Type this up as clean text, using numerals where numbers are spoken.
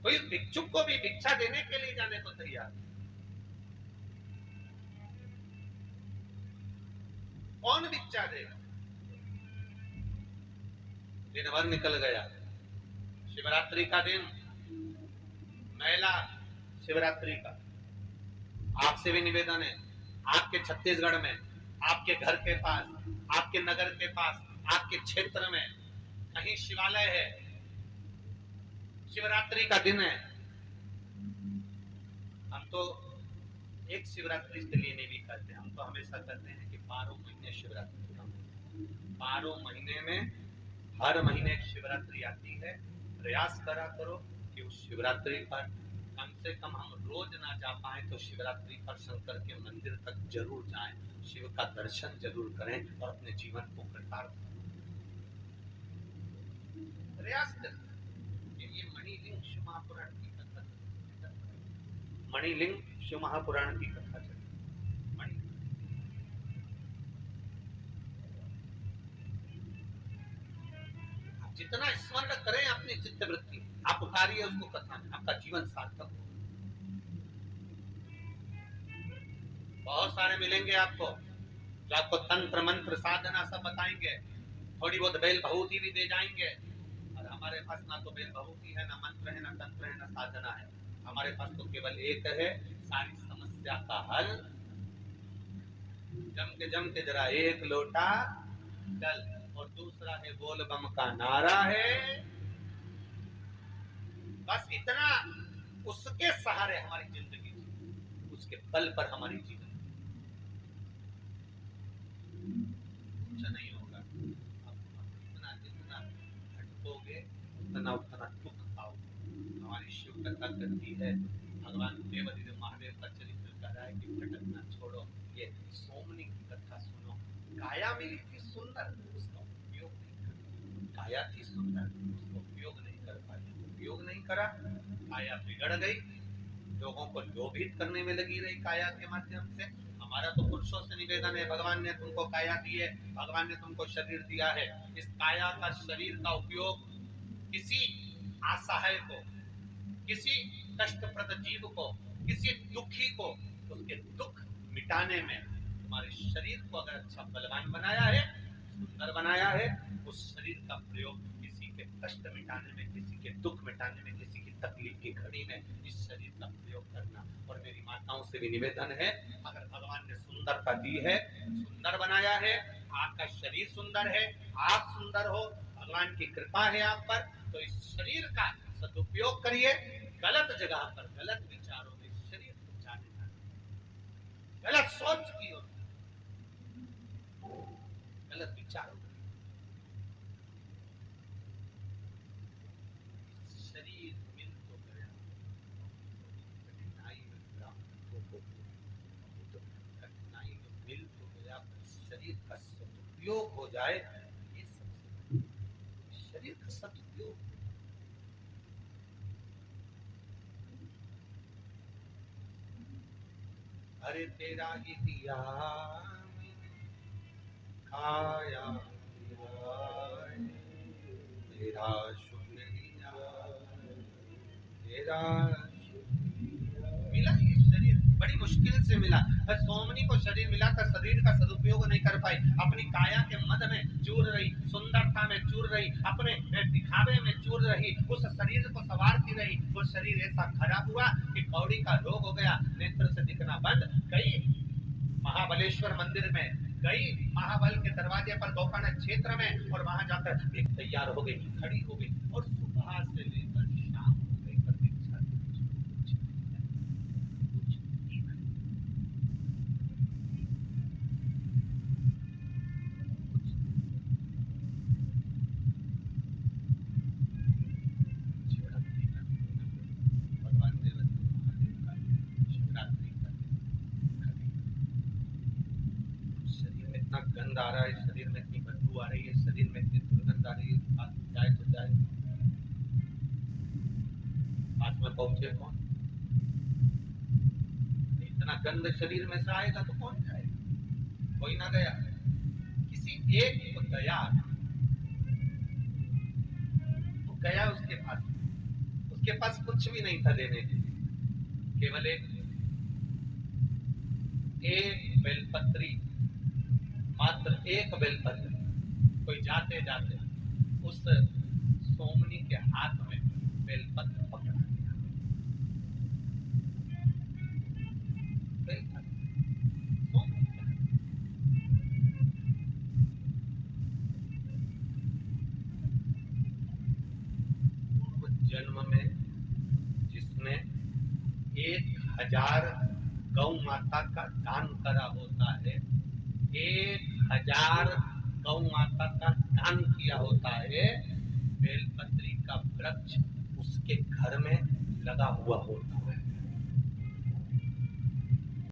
कोई भिक्षुक को भी भिक्षा देने के लिए जाने को तैयार। कौन भिक्षा देगा? दिन भर निकल गया, शिवरात्रि का दिन, महिला शिवरात्रि का। आपसे भी निवेदन है, आपके छत्तीसगढ़ में, आपके घर के पास, आपके नगर के पास, आपके क्षेत्र में कहीं शिवालय है, शिवरात्रि का दिन है, हम तो एक शिवरात्रि के लिए नहीं भी करते, हम तो हमेशा करते हैं कि 12 महीने शिवरात्रि का, 12 महीने में हर महीने एक शिवरात्रि आती है। प्रयास करा करो कि उस शिवरात्रि पर कम से कम हम रोज ना जा पाए तो शिवरात्रि पर शंकर के मंदिर तक जरूर जाएं, शिव का दर्शन जरूर करें और अपने जीवन को कृतार्थ प्रयास करें। ये मणिलिंग शिव महापुराण की कथा, मणिलिंग शिव महापुराण की कथा चली। जितना स्मरण करें अपनी चित्तवृत्ति, आप उतारिए उसको कथा में, आपका जीवन सार्थक हो। बहुत सारे मिलेंगे आपको जो आपको तंत्र मंत्र साधना सब बताएंगे, थोड़ी बहुत बेल भभूति भी दे जाएंगे। और हमारे पास ना तो बेल भभूति है, ना मंत्र है, ना तंत्र है, ना साधना है। हमारे पास तो केवल एक है, सारी समस्या का हल। जम के जरा एक लोटा जल, और दूसरा है बोल बम का नारा है। बस इतना, उसके सहारे हमारी जिंदगी, उसके बल पर हमारी जीवन कुछ नहीं होगा। जितना जितना भटकोगे उतना उतना दुख पाओगे। हमारी शिव कथा कहती है, भगवान देवाधिदेव महादेव का चरित्र कह रहा है कि भटकना छोड़ो, ये सोमनी की कथा सुनो। काया मिली थी सुंदर, उसका उपयोग नहीं कर, काया थी सुंदर, उसका उपयोग नहीं कर पाई, उपयोग नहीं करा, काया बिगड़ गई, लोगों को लोभित करने में लगी रही काया के माध्यम से। हमारा तो पुरुषों से निवेदन है, भगवान ने तुमको काया दी है, भगवान ने तुमको शरीर दिया है, इस काया का शरीर का उपयोग किसी असहाय को, किसी कष्टप्रद जीव को, किसी दुखी को उसके दुख मिटाने में, तुम्हारे शरीर को अगर अच्छा बलवान बनाया है, सुंदर बनाया है, उस शरीर का प्रयोग किसी के कष्ट मिटाने में, किसी के दुख मिटाने में, किसी की तकलीफ की घड़ी में इस शरीर का प्रयोग करना। और मेरी माताओं से भी निवेदन है, अगर भगवान ने सुंदरता दी है, सुंदर बनाया है, आपका शरीर सुंदर है, आप सुंदर हो, भगवान की कृपा है आप पर, तो इस शरीर का सदुपयोग करिए। गलत जगह पर, गलत विचारों में शरीर को जाने ना, गलत सोच की ओर, गलत विचारों, शरीर मिल तो गया, कठिनाई में ब्राह्मणों को, तो कठिनाई में मिल तो गया, शरीर का सदुपयोग हो जाए, ये सबसे शरीर का सदुपयोग। अरे तेरा ही दिया खाया तेरा शुक्रिया, तेरा मिला ये शरीर, बड़ी मुश्किल से मिला। सोमनी को शरीर मिला था, शरीर का सदुपयोग नहीं कर पाई, अपनी काया के मद में चूर रही, सुंदरता में चूर रही, अपने दिखावे में चूर रही, उस शरीर को संवारती रही। वो शरीर ऐसा खराब हुआ कि कौड़ी का रोग हो गया, नेत्र से दिखना बंद। कई महाबलेश्वर मंदिर में गई, महाबल के दरवाजे पर गोकर्ण क्षेत्र में, और वहां जाकर एक तैयार हो गई, खड़ी हो गई, और सुबह से लेकर शाम हो गई, प्रतीक्षा भगवान देवाधिदेव महादेव का शिवरात्रि का शरीर में इतना गंध आ रहा है, शरीर में इतनी बदबू आ रही है, शरीर में इतनी दुर्गंध आ रही है, पास में जाए तो जाए, पास में पहुंचे कौन? इतना गंध शरीर में से आएगा तो कौन जाएगा? कोई ना गया, किसी एक को गया तो गया उसके पास, उसके पास कुछ भी नहीं था देने के लिए, केवल एक बेलपत्री, मात्र एक बेलपत्री। कोई जाते जाते उस सोमनी के हाथ में बेलपत्र पकड़ा दिया। पूर्व जन्म में जिसने 1000 गौ माता का दान करा होता है, 1000 गौ माता का दान किया होता है, बेलपत्री का वृक्ष उसके घर में लगा हुआ होता है।